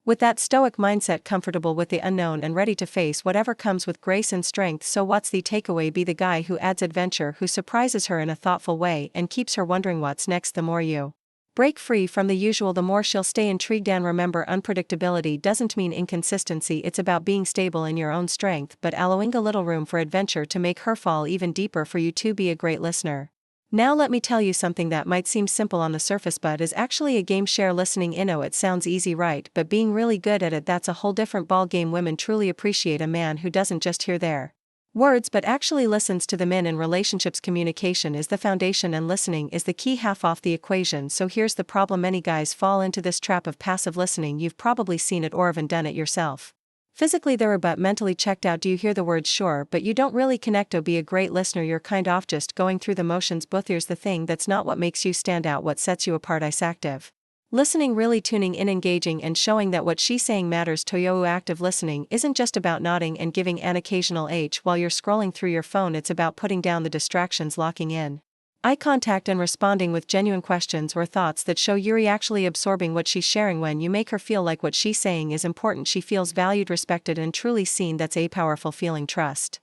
With that stoic mindset, comfortable with the unknown and ready to face whatever comes with grace and strength. So what's the takeaway? Be the guy who adds adventure, who surprises her in a thoughtful way and keeps her wondering what's next. The more you break free from the usual, the more she'll stay intrigued. And remember, unpredictability doesn't mean inconsistency. It's about being stable in your own strength, but allowing a little room for adventure to make her fall even deeper for you to be a great listener. Now let me tell you something that might seem simple on the surface but is actually a game. Share listening. I know it sounds easy, right? But being really good at it, that's a whole different ball game. Women truly appreciate a man who doesn't just hear their words but actually listens to them. In relationships, communication is the foundation and listening is the key half of the equation. So here's the problem: many guys fall into this trap of passive listening. You've probably seen it or even done it yourself. Physically there but mentally checked out. Do you hear the words sure but you don't really connect? Oh, be a great listener. You're kind of just going through the motions. Both. Here's the thing, that's not what makes you stand out. What sets you apart is active listening, really tuning in, engaging and showing that what she's saying matters to you. Active listening isn't just about nodding and giving an occasional H while you're scrolling through your phone. It's about putting down the distractions, locking in eye contact and responding with genuine questions or thoughts that show you're actually absorbing what she's sharing. When you make her feel like what she's saying is important, she feels valued, respected and truly seen. That's a powerful feeling. Trust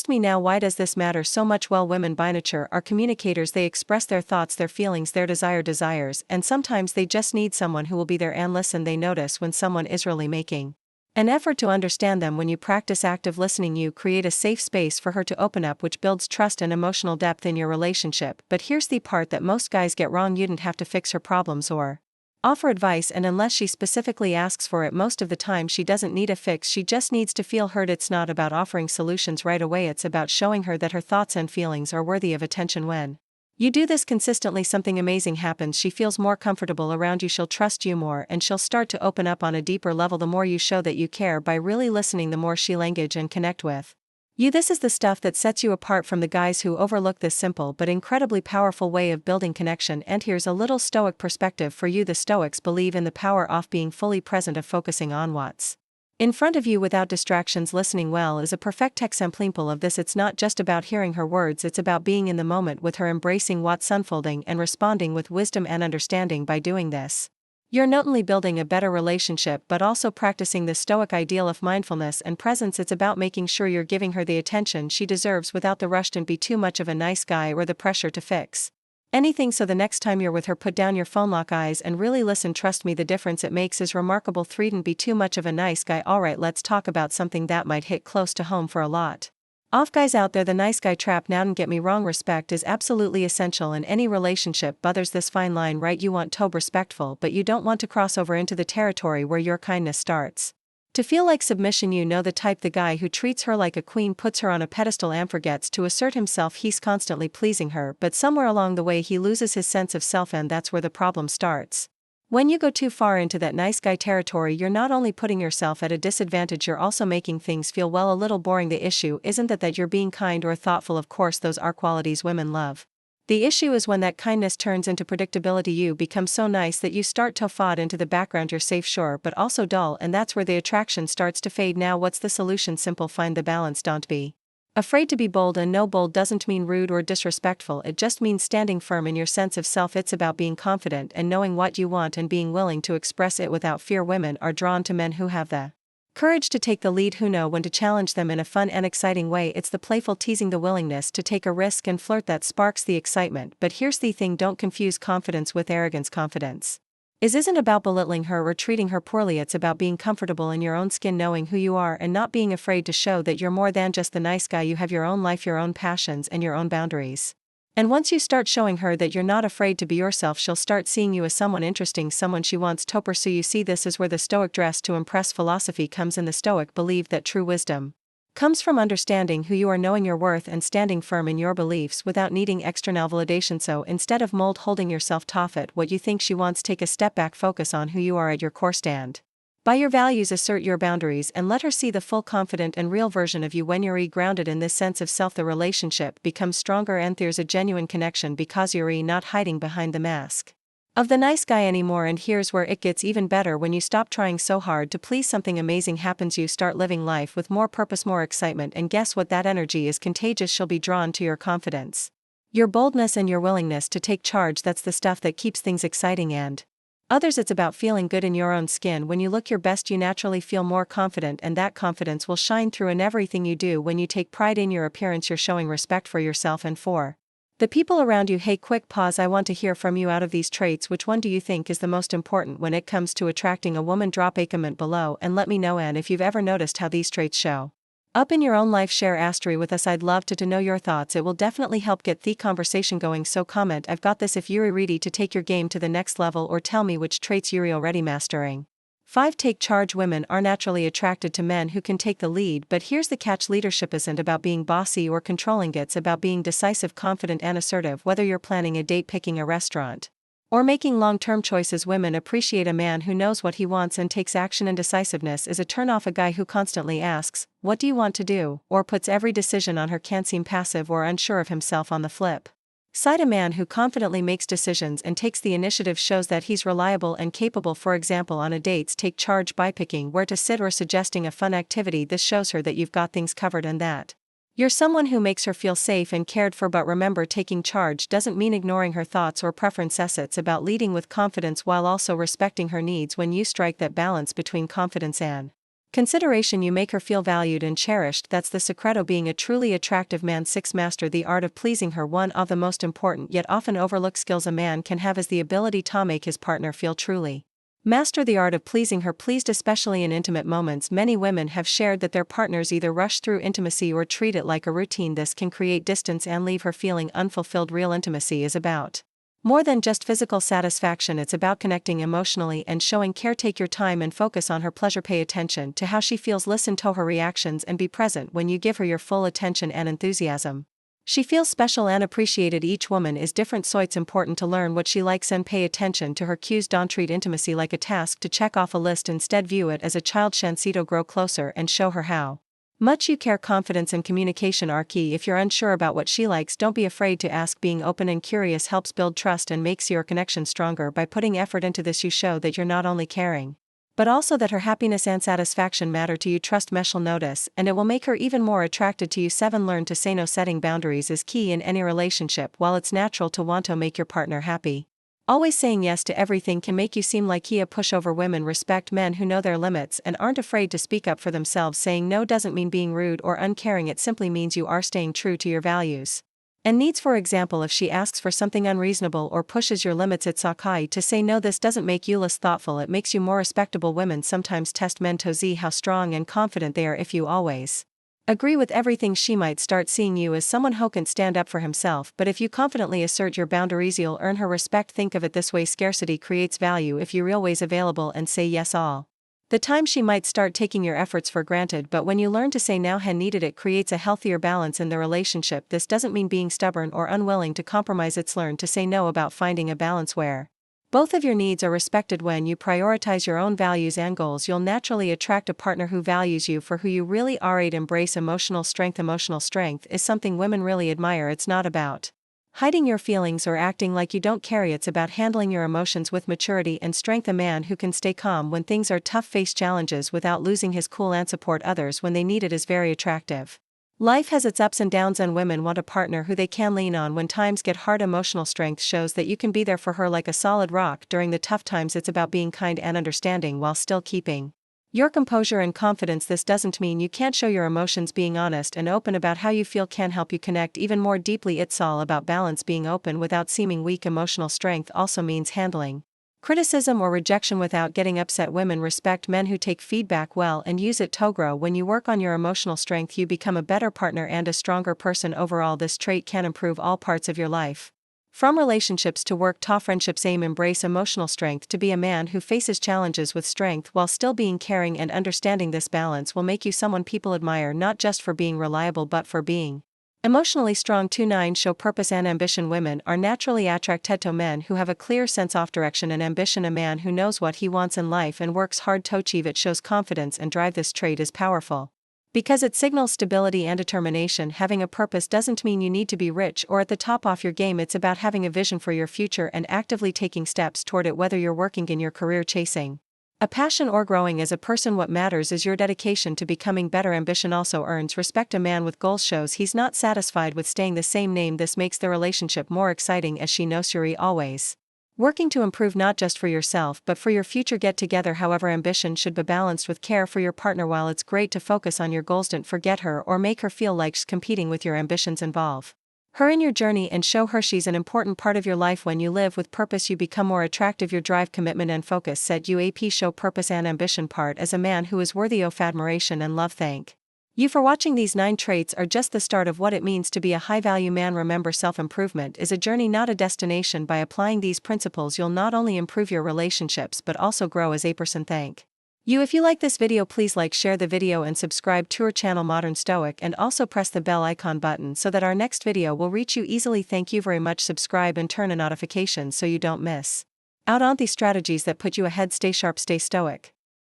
me. Now why does this matter so much? Well, women by nature are communicators. They express their thoughts, their feelings, their desires, and sometimes they just need someone who will be there and listen. They notice when someone is really making an effort to understand them. When you practice active listening, you create a safe space for her to open up, which builds trust and emotional depth in your relationship. But here's the part that most guys get wrong: you don't have to fix her problems or offer advice, and unless she specifically asks for it, most of the time she doesn't need a fix, she just needs to feel heard. It's not about offering solutions right away, it's about showing her that her thoughts and feelings are worthy of attention. When you do this consistently, something amazing happens. She feels more comfortable around you, she'll trust you more, and she'll start to open up on a deeper level. The more you show that you care by really listening, the more she'll engage and connect with you. This is the stuff that sets you apart from the guys who overlook this simple but incredibly powerful way of building connection. And here's a little Stoic perspective for you. The Stoics believe in the power of being fully present, of focusing on what's in front of you without distractions. Listening well is a perfect example of this. It's not just about hearing her words, it's about being in the moment with her, embracing what's unfolding and responding with wisdom and understanding. By doing this, you're not only building a better relationship but also practicing the Stoic ideal of mindfulness and presence. It's about making sure you're giving her the attention she deserves without the rush to be too much of a nice guy or the pressure to fix anything. So the next time you're with her, put down your phone, lock eyes and really listen. Trust me, the difference it makes is remarkable. 3. Don't be too much of a nice guy. Alright, let's talk about something that might hit close to home for a lot of guys out there: the nice guy trap. Now don't get me wrong, respect is absolutely essential in any relationship, but there's this fine line, right? You want to be respectful, but you don't want to cross over into the territory where your kindness starts to feel like submission. You know the type, the guy who treats her like a queen, puts her on a pedestal and forgets to assert himself. He's constantly pleasing her, but somewhere along the way he loses his sense of self, and that's where the problem starts. When you go too far into that nice guy territory, you're not only putting yourself at a disadvantage, you're also making things feel, well, a little boring. The issue isn't that you're being kind or thoughtful. Of course, those are qualities women love. The issue is when that kindness turns into predictability. You become so nice that you start to fade into the background. You're safe, sure, but also dull, and that's where the attraction starts to fade. Now what's the solution? Simple: find the balance. Don't be afraid to be bold, and no, bold doesn't mean rude or disrespectful, it just means standing firm in your sense of self. It's about being confident and knowing what you want and being willing to express it without fear. Women are drawn to men who have the courage to take the lead, who know when to challenge them in a fun and exciting way. It's the playful teasing, the willingness to take a risk and flirt that sparks the excitement. But here's the thing, don't confuse confidence with arrogance. Confidence isn't about belittling her or treating her poorly, it's about being comfortable in your own skin, knowing who you are and not being afraid to show that you're more than just the nice guy. You have your own life, your own passions and your own boundaries. And once you start showing her that you're not afraid to be yourself, she'll start seeing you as someone interesting, someone she wants to pursue. You see, this is where the Stoic dress to impress philosophy comes in. The Stoic believe that true wisdom comes from understanding who you are, knowing your worth and standing firm in your beliefs without needing external validation. So instead of holding yourself tough at what you think she wants, take a step back, focus on who you are at your core, stand by your values, assert your boundaries, and let her see the full, confident and real version of you. When you're grounded in this sense of self, the relationship becomes stronger and there's a genuine connection because you're not hiding behind the mask of the nice guy anymore. And here's where it gets even better: when you stop trying so hard to please, something amazing happens. You start living life with more purpose, more excitement, and guess what? That energy is contagious. She'll be drawn to your confidence, your boldness and your willingness to take charge. That's the stuff that keeps things exciting and Others it's about feeling good in your own skin. When you look your best you naturally feel more confident, and that confidence will shine through in everything you do. When you take pride in your appearance you're showing respect for yourself and for the people around you. Hey, quick pause, I want to hear from you. Out of these traits, which one do you think is the most important when it comes to attracting a woman? Drop a comment below and let me know, and if you've ever noticed how these traits show up in your own life, share Astery with us. I'd love to know your thoughts. It will definitely help get the conversation going, so comment I've got this if you're ready to take your game to the next level, or tell me which traits you're already mastering. 5. Take charge. Women are naturally attracted to men who can take the lead, but here's the catch: leadership isn't about being bossy or controlling, it's about being decisive, confident and assertive. Whether you're planning a date, picking a restaurant, or making long-term choices, women appreciate a man who knows what he wants and takes action. And decisiveness is a turn-off. A guy who constantly asks, "What do you want to do?" or puts every decision on her can seem passive or unsure of himself. On the flip side, a man who confidently makes decisions and takes the initiative shows that he's reliable and capable. For example, on a dates, take charge by picking where to sit or suggesting a fun activity. This shows her that you've got things covered and that you're someone who makes her feel safe and cared for. But remember, taking charge doesn't mean ignoring her thoughts or preferences. It's about leading with confidence while also respecting her needs. When you strike that balance between confidence and consideration, you make her feel valued and cherished. That's the secret of being a truly attractive man. 6. Master the art of pleasing her. One of the most important yet often overlooked skills a man can have is the ability to make his partner feel truly master the art of pleasing her. Pleased, especially in intimate moments. Many women have shared that their partners either rush through intimacy or treat it like a routine. This can create distance and leave her feeling unfulfilled. Real intimacy is about more than just physical satisfaction, it's about connecting emotionally and showing care. Take your time and focus on her pleasure. Pay attention to how she feels, listen to her reactions, and be present when you give her your full attention and enthusiasm. She feels special and appreciated. Each woman is different, so it's important to learn what she likes and pay attention to her cues. Don't treat intimacy like a task to check off a list, instead view it as a child. Chancito, grow closer and show her how much you care. Confidence and communication are key. If you're unsure about what she likes, don't be afraid to ask. Being open and curious helps build trust and makes your connection stronger. By putting effort into this, you show that you're not only caring, but also that her happiness and satisfaction matter to you. Trust me, she'll notice, and it will make her even more attracted to you. 7. Learn to say no. Setting boundaries is key in any relationship. While it's natural to want to make your partner happy, always saying yes to everything can make you seem like a pushover. Women respect men who know their limits and aren't afraid to speak up for themselves. Saying no doesn't mean being rude or uncaring, it simply means you are staying true to your values and needs. For example, if she asks for something unreasonable or pushes your limits, it's okay to say no. This doesn't make you less thoughtful, it makes you more respectable. Women sometimes test men to see how strong and confident they are. If you always agree with everything, she might start seeing you as someone who can stand up for himself. But if you confidently assert your boundaries, you'll earn her respect. Think of it this way: scarcity creates value. If you're always available and say yes all the time, she might start taking your efforts for granted. But when you learn to say now when needed, it creates a healthier balance in the relationship. This doesn't mean being stubborn or unwilling to compromise, it's learn to say no about finding a balance where both of your needs are respected. When you prioritize your own values and goals, you'll naturally attract a partner who values you for who you really are. 8. Embrace emotional strength. Emotional strength is something women really admire. It's not about hiding your feelings or acting like you don't care, it's about handling your emotions with maturity and strength. A man who can stay calm when things are tough, face challenges without losing his cool, and support others when they need it is very attractive. Life has its ups and downs, and women want a partner who they can lean on when times get hard. Emotional strength shows that you can be there for her like a solid rock during the tough times. It's about being kind and understanding while still keeping your composure and confidence. This doesn't mean you can't show your emotions. Being honest and open about how you feel can help you connect even more deeply. It's all about balance, being open without seeming weak. Emotional strength also means handling criticism or rejection without getting upset. Women respect men who take feedback well and use it to grow. When you work on your emotional strength, you become a better partner and a stronger person overall. This trait can improve all parts of your life, from relationships to work to friendships. Aim embrace emotional strength to be a man who faces challenges with strength while still being caring and understanding. This balance will make you someone people admire, not just for being reliable but for being emotionally strong. 9. Show purpose and ambition. Women are naturally attracted to men who have a clear sense of direction and ambition. A man who knows what he wants in life and works hard to achieve it shows confidence and drive. This trait is powerful because it signals stability and determination. Having a purpose doesn't mean you need to be rich or at the top of your game. It's about having a vision for your future and actively taking steps toward it. Whether you're working in your career, chasing a passion, or growing as a person, what matters is your dedication to becoming better. Ambition also earns respect. A man with goals shows he's not satisfied with staying the same name. This makes the relationship more exciting as she knows you're always Working to improve not just for yourself but for your future get together. However, ambition should be balanced with care for your partner. While it's great to focus on your goals, don't forget her or make her feel like she's competing with your ambitions. Involve her in your journey and show her she's an important part of your life. When you live with purpose, you become more attractive. Your drive, commitment, and focus set you apart. Show purpose and ambition part as a man who is worthy of admiration and love. Thank you for watching. These 9 traits are just the start of what it means to be a high-value man. Remember, self-improvement is a journey, not a destination. By applying these principles, you'll not only improve your relationships but also grow as a person. Thank you. If you like this video, please like, share the video, and subscribe to our channel Modern Stoic, and also press the bell icon button so that our next video will reach you easily. Thank you very much. Subscribe and turn on notifications so you don't miss out on the strategies that put you ahead. Stay sharp, stay stoic.